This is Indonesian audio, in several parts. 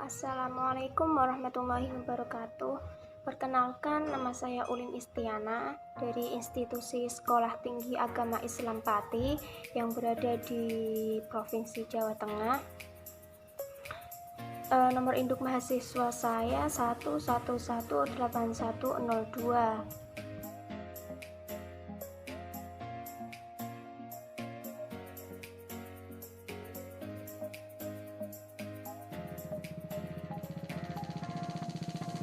Assalamualaikum warahmatullahi wabarakatuh. Perkenalkan, nama saya Ulin Istiana dari Institusi Sekolah Tinggi Agama Islam Pati yang berada di Provinsi Jawa Tengah. Nomor induk mahasiswa saya 1118102.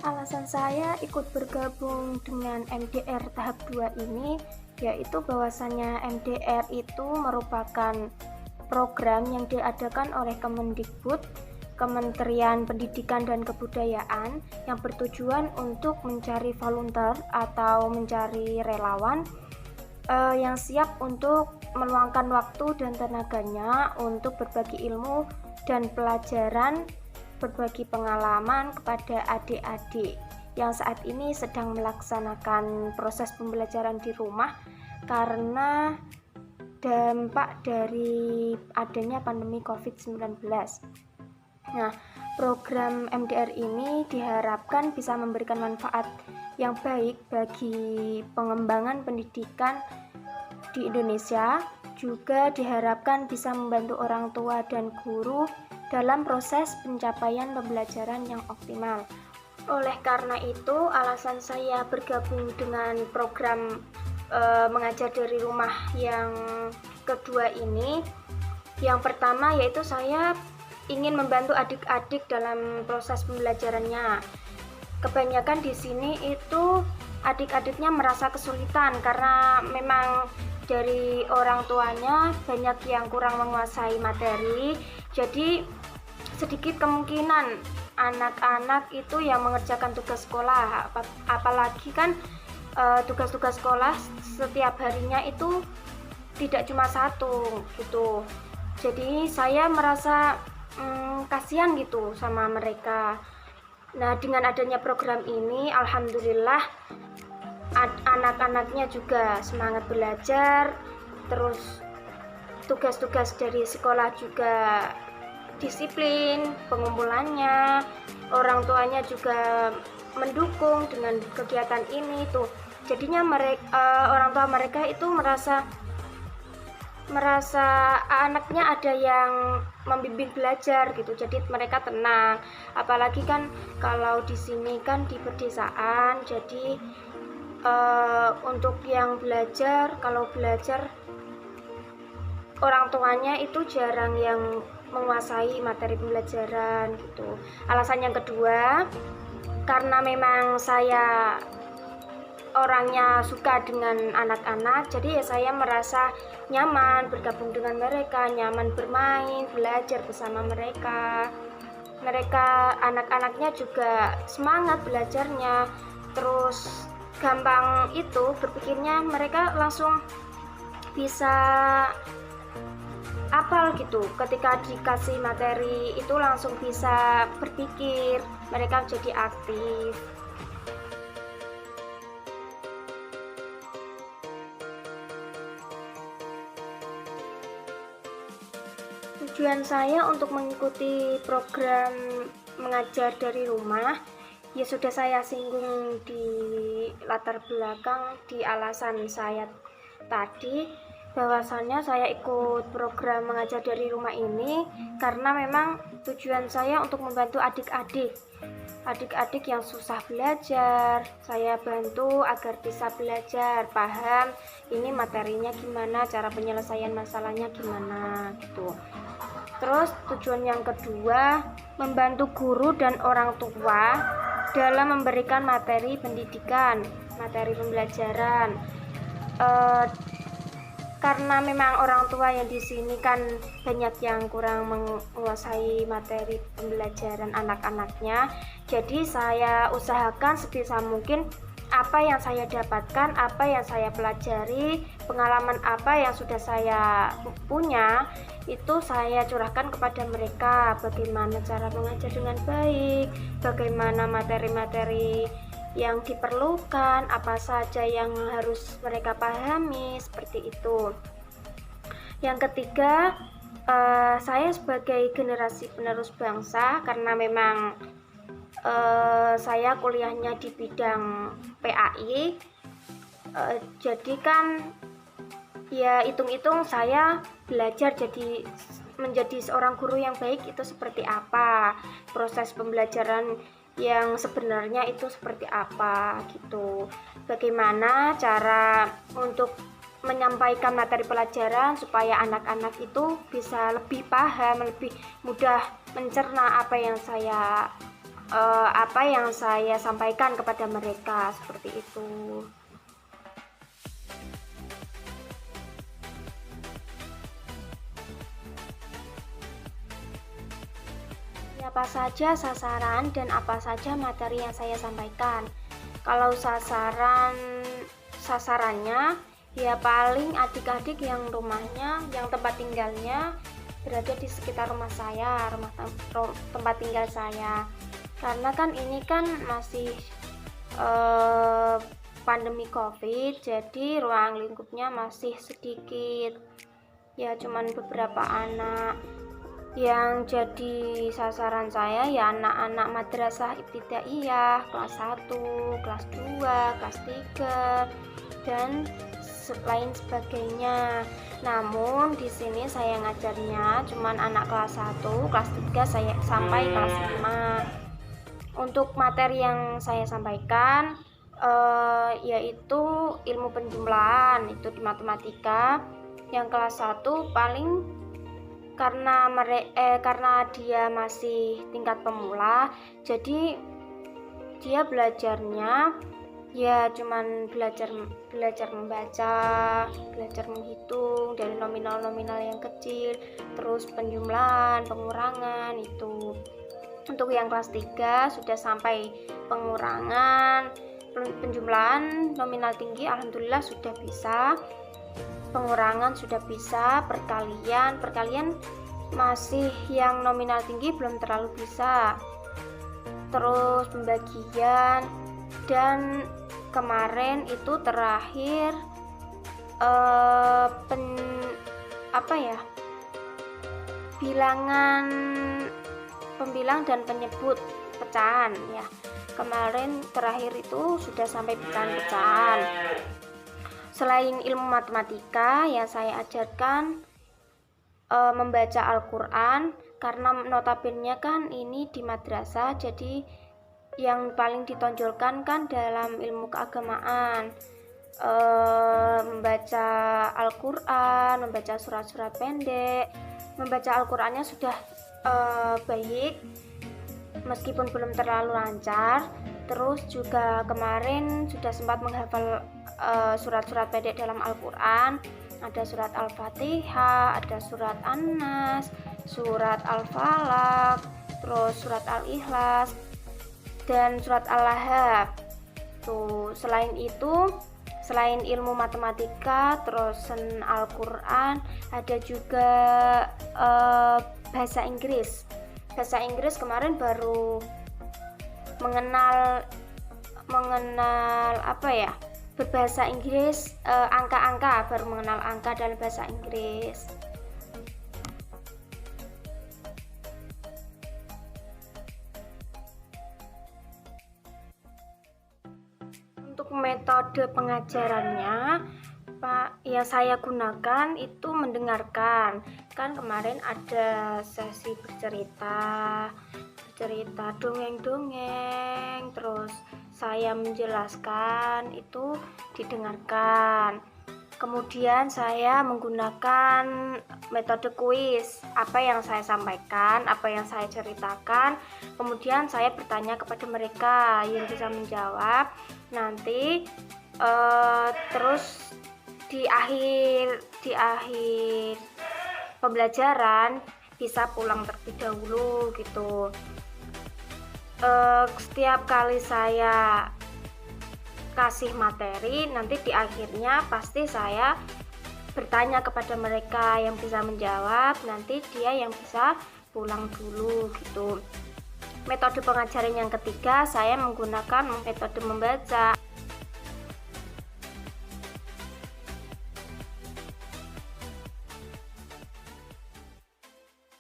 Alasan saya ikut bergabung dengan MDR tahap 2 ini yaitu bahwasannya MDR itu merupakan program yang diadakan oleh Kemendikbud, Kementerian Pendidikan dan Kebudayaan, yang bertujuan untuk mencari volunteer atau mencari relawan yang siap untuk meluangkan waktu dan tenaganya untuk berbagi ilmu dan pelajaran, berbagi pengalaman kepada adik-adik yang saat ini sedang melaksanakan proses pembelajaran di rumah karena dampak dari adanya pandemi COVID-19. Nah, program MDR ini diharapkan bisa memberikan manfaat yang baik bagi pengembangan pendidikan di Indonesia, juga diharapkan bisa membantu orang tua dan guru dalam proses pencapaian pembelajaran yang optimal. Oleh karena itu, alasan saya bergabung dengan program mengajar dari rumah yang kedua ini, yang pertama yaitu saya ingin membantu adik-adik dalam proses pembelajarannya. Kebanyakan di sini itu adik-adiknya merasa kesulitan karena memang dari orang tuanya banyak yang kurang menguasai materi, jadi sedikit kemungkinan anak-anak itu yang mengerjakan tugas sekolah, apalagi kan tugas-tugas sekolah setiap harinya itu tidak cuma satu gitu. Jadi saya merasa kasihan gitu sama mereka. Nah, dengan adanya program ini alhamdulillah anak-anaknya juga semangat belajar, terus tugas-tugas dari sekolah juga disiplin pengumpulannya, orang tuanya juga mendukung dengan kegiatan ini tuh. Jadinya orang tua mereka itu merasa anaknya ada yang membimbing belajar gitu, jadi mereka tenang. Apalagi kan kalau di sini kan di pedesaan, jadi untuk yang belajar, kalau belajar orang tuanya itu jarang yang menguasai materi pembelajaran gitu. Alasan yang kedua, karena memang saya orangnya suka dengan anak-anak, jadi ya saya merasa nyaman bergabung dengan mereka, nyaman bermain, belajar bersama mereka. Mereka anak-anaknya juga semangat belajarnya, terus gampang itu berpikirnya, mereka langsung bisa hafal gitu. Ketika dikasih materi itu langsung bisa berpikir, mereka jadi aktif. Tujuan saya untuk mengikuti program mengajar dari rumah ya sudah saya singgung di latar belakang di alasan saya tadi, bahwasannya saya ikut program mengajar dari rumah ini karena memang tujuan saya untuk membantu adik-adik yang susah belajar. Saya bantu agar bisa belajar, paham ini materinya gimana, cara penyelesaian masalahnya gimana gitu. Terus tujuan yang kedua, membantu guru dan orang tua dalam memberikan materi pendidikan, materi pembelajaran. karena memang orang tua yang di sini kan banyak yang kurang menguasai materi pembelajaran anak-anaknya, jadi saya usahakan sebisa mungkin apa yang saya dapatkan, apa yang saya pelajari, pengalaman apa yang sudah saya punya, itu saya curahkan kepada mereka, bagaimana cara mengajar dengan baik, bagaimana materi-materi yang diperlukan, apa saja yang harus mereka pahami, seperti itu. Yang ketiga, saya sebagai generasi penerus bangsa, karena memang saya kuliahnya di bidang PAI, jadi kan ya hitung-hitung saya belajar menjadi seorang guru yang baik itu seperti apa, proses pembelajaran yang sebenarnya itu seperti apa gitu, bagaimana cara untuk menyampaikan materi pelajaran supaya anak-anak itu bisa lebih paham, lebih mudah mencerna apa yang saya sampaikan kepada mereka, seperti itu. Apa saja sasaran dan apa saja materi yang saya sampaikan. Kalau sasarannya ya paling adik-adik yang rumahnya, yang tempat tinggalnya berada di sekitar rumah saya, tempat tinggal saya. Karena kan ini kan masih pandemi COVID, jadi ruang lingkupnya masih sedikit. Ya cuman beberapa anak. Yang jadi sasaran saya ya anak-anak madrasah ibtidaiyah kelas 1, kelas 2, kelas 3 dan lain sebagainya. Namun di sini saya ngajarnya cuman anak kelas 1, kelas 3 sampai kelas 5. Untuk materi yang saya sampaikan yaitu ilmu penjumlahan, itu di matematika. Yang kelas 1 paling karena dia masih tingkat pemula, jadi dia belajarnya ya cuman belajar membaca, belajar menghitung dari nominal-nominal yang kecil, terus penjumlahan, pengurangan itu. Untuk yang kelas 3 sudah sampai pengurangan, penjumlahan nominal tinggi alhamdulillah sudah bisa, pengurangan sudah bisa, perkalian masih yang nominal tinggi belum terlalu bisa, terus pembagian, dan kemarin itu terakhir pembilang dan penyebut pecahan ya. Kemarin terakhir itu sudah sampai pecahan-pecahan. Selain ilmu matematika yang saya ajarkan membaca Al-Quran, karena notabene kan ini di madrasah, jadi yang paling ditonjolkan kan dalam ilmu keagamaan, membaca Al-Quran, membaca surat-surat pendek. Membaca Al-Qurannya sudah baik meskipun belum terlalu lancar. Terus juga kemarin sudah sempat menghafal surat-surat pendek dalam Al-Quran. Ada surat Al-Fatihah, ada surat An-Nas, surat Al-Falaq, terus surat Al-Ikhlas, dan surat Al-Lahab. Tuh, selain itu, selain ilmu matematika, terus Al-Quran, ada juga bahasa Inggris. Bahasa Inggris kemarin baru mengenal berbahasa Inggris, angka-angka, baru mengenal angka dalam bahasa Inggris. Untuk metode pengajarannya, yang saya gunakan itu mendengarkan. Kan kemarin ada sesi bercerita dongeng-dongeng, terus saya menjelaskan, itu didengarkan. Kemudian saya menggunakan metode kuis, apa yang saya sampaikan, apa yang saya ceritakan, kemudian saya bertanya kepada mereka yang bisa menjawab. Nanti terus di di akhir pembelajaran bisa pulang terlebih dahulu gitu. Setiap kali saya kasih materi, nanti di akhirnya pasti saya bertanya kepada mereka, yang bisa menjawab nanti dia yang bisa pulang dulu gitu. Metode pengajaran yang ketiga, saya menggunakan metode membaca.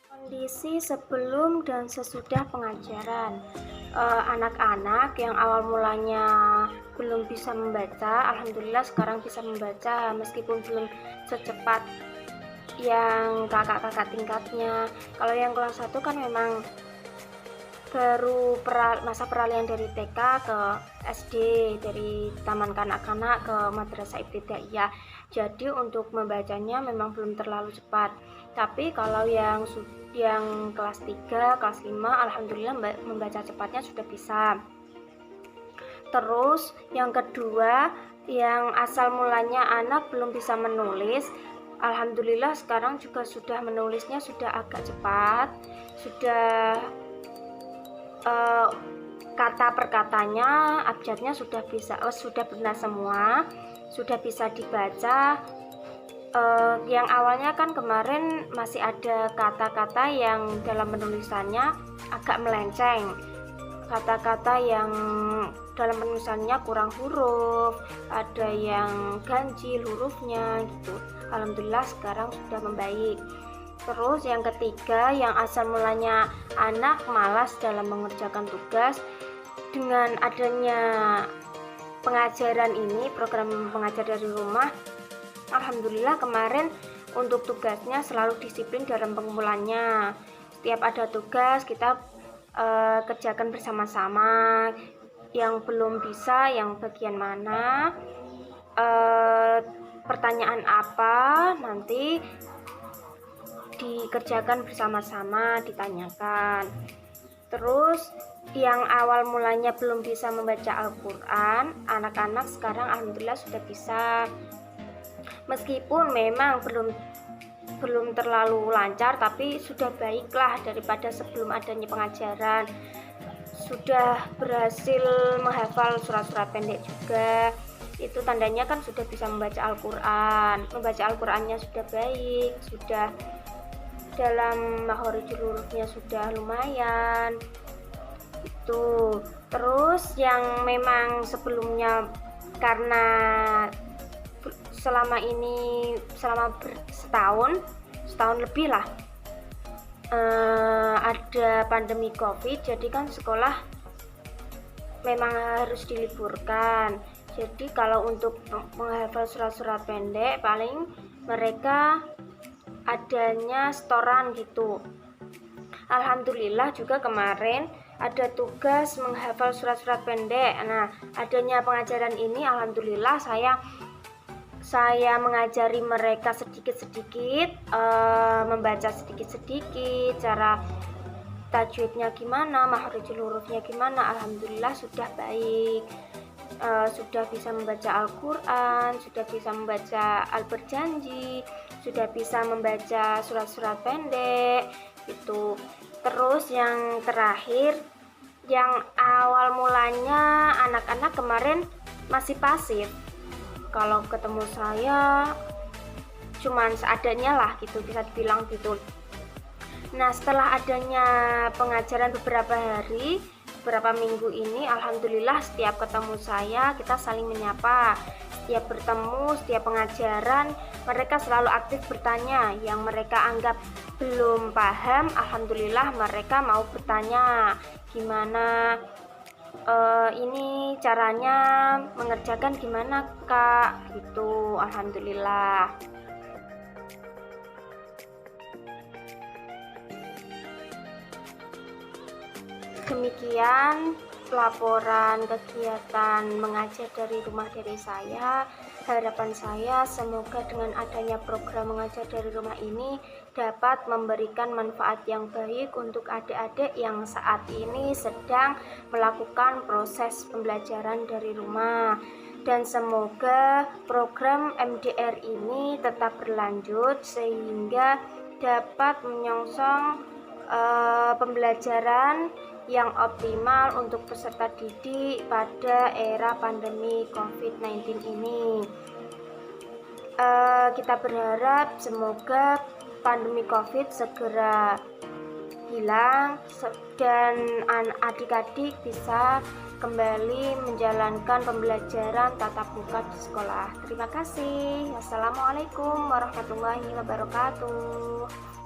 Kondisi sebelum dan sesudah pengajaran. Anak-anak yang awal mulanya belum bisa membaca, alhamdulillah sekarang bisa membaca meskipun belum secepat yang kakak-kakak tingkatnya. Kalau yang kelas 1 kan memang baru masa peralihan dari TK ke SD, dari taman kanak-kanak ke madrasah ibtidaiyah. Jadi untuk membacanya memang belum terlalu cepat. Tapi kalau yang kelas 3, kelas 5 alhamdulillah membaca cepatnya sudah bisa. Terus yang kedua, yang asal mulanya anak belum bisa menulis, alhamdulillah sekarang juga sudah menulisnya sudah agak cepat, sudah kata per katanya, abjadnya sudah benar semua, sudah bisa dibaca. Yang awalnya kan kemarin masih ada kata-kata yang dalam penulisannya agak melenceng, kata-kata yang dalam penulisannya kurang huruf, ada yang ganjil hurufnya gitu. Alhamdulillah sekarang sudah membaik. Terus yang ketiga, yang asal mulanya anak malas dalam mengerjakan tugas, dengan adanya pengajaran ini, program pengajar dari rumah, alhamdulillah kemarin untuk tugasnya selalu disiplin dalam pengumpulannya. Setiap ada tugas kita kerjakan bersama-sama. Yang belum bisa, yang bagian mana, pertanyaan apa, nanti dikerjakan bersama-sama, ditanyakan. Terus yang awal mulanya belum bisa membaca Al-Quran, anak-anak sekarang alhamdulillah sudah bisa. Meskipun memang belum terlalu lancar, tapi sudah baiklah daripada sebelum adanya pengajaran. Sudah berhasil menghafal surat-surat pendek juga. Itu tandanya kan sudah bisa membaca Al-Quran. Membaca Al-Qurannya sudah baik, sudah dalam makhorijul hurufnya sudah lumayan. Itu. Terus yang memang sebelumnya karena selama setahun lebih lah, ada pandemi COVID, jadi kan sekolah memang harus diliburkan. Jadi kalau untuk menghafal surat-surat pendek paling mereka adanya setoran gitu. Alhamdulillah juga kemarin ada tugas menghafal surat-surat pendek. Nah, adanya pengajaran ini alhamdulillah saya mengajari mereka sedikit-sedikit, membaca sedikit-sedikit, cara tajwidnya gimana, makhorijul hurufnya gimana. Alhamdulillah sudah baik, sudah bisa membaca Al-Quran, sudah bisa membaca Al-Berjanji, sudah bisa membaca surat-surat pendek gitu. Terus yang terakhir, yang awal mulanya anak-anak kemarin masih pasif, kalau ketemu saya cuman seadanya lah gitu, bisa dibilang gitu. Nah, setelah adanya pengajaran beberapa minggu ini, alhamdulillah setiap ketemu saya kita saling menyapa. Setiap bertemu, setiap pengajaran mereka selalu aktif bertanya. Yang mereka anggap belum paham, alhamdulillah mereka mau bertanya gimana ini caranya mengerjakan gimana kak gitu. Alhamdulillah. Demikian laporan kegiatan mengajar dari rumah dari saya. Harapan saya semoga dengan adanya program mengajar dari rumah ini dapat memberikan manfaat yang baik untuk adik-adik yang saat ini sedang melakukan proses pembelajaran dari rumah. dan semoga program MDR ini tetap berlanjut sehingga dapat menyongsong pembelajaran yang optimal untuk peserta didik pada era pandemi COVID-19 ini. Kita berharap semoga pandemi COVID segera hilang dan adik-adik bisa kembali menjalankan pembelajaran tatap muka di sekolah. Terima kasih. Wassalamualaikum warahmatullahi wabarakatuh.